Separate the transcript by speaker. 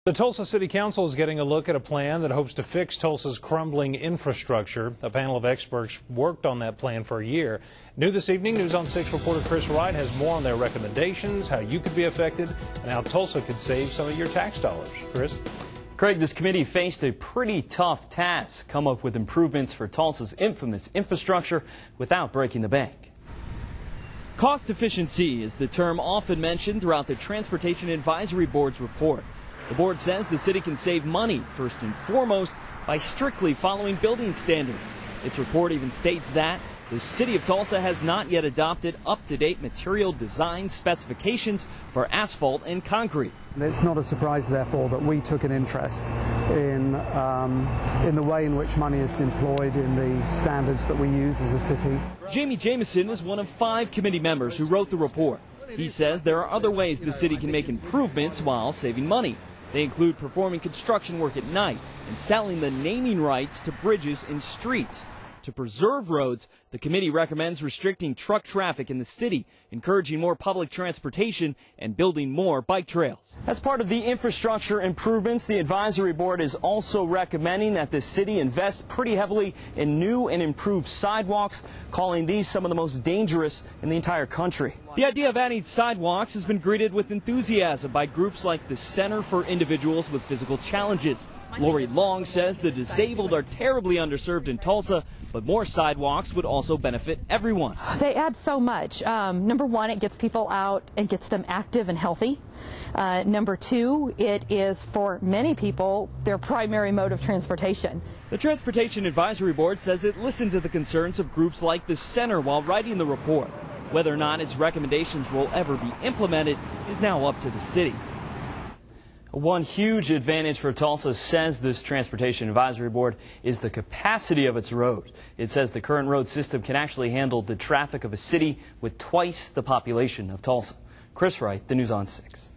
Speaker 1: The Tulsa City Council is getting a look at a plan that hopes to fix Tulsa's crumbling infrastructure. A panel of experts worked on that plan for a year. New this evening, News on 6 reporter Chris Wright has more on their recommendations, how you could be affected, and how Tulsa could save some of your tax dollars. Chris?
Speaker 2: Craig, this committee faced a pretty tough task: come up with improvements for Tulsa's infamous infrastructure without breaking the bank. Cost efficiency is the term often mentioned throughout the Transportation Advisory Board's report. The board says the city can save money, first and foremost, by strictly following building standards. Its report even states that the city of Tulsa has not yet adopted up-to-date material design specifications for asphalt and concrete.
Speaker 3: It's not a surprise, therefore, that we took an interest in the way in which money is deployed in the standards that we use as a city.
Speaker 2: Jamie Jameson is one of 5 committee members who wrote the report. He says there are other ways the city can make improvements while saving money. They include performing construction work at night and selling the naming rights to bridges and streets. To preserve roads, the committee recommends restricting truck traffic in the city, encouraging more public transportation, and building more bike trails. As part of the infrastructure improvements, the advisory board is also recommending that the city invest pretty heavily in new and improved sidewalks, calling these some of the most dangerous in the entire country. The idea of adding sidewalks has been greeted with enthusiasm by groups like the Center for Individuals with Physical Challenges. Lori Long says the disabled are terribly underserved in Tulsa, but more sidewalks would also benefit everyone.
Speaker 4: They add so much. Number one, it gets people out and gets them active and healthy. Number two, it is for many people their primary mode of transportation.
Speaker 2: The Transportation Advisory Board says it listened to the concerns of groups like the Center while writing the report. Whether or not its recommendations will ever be implemented is now up to the city. One huge advantage for Tulsa, says this Transportation Advisory Board, is the capacity of its roads. It says the current road system can actually handle the traffic of a city with twice the population of Tulsa. Chris Wright, the News on 6.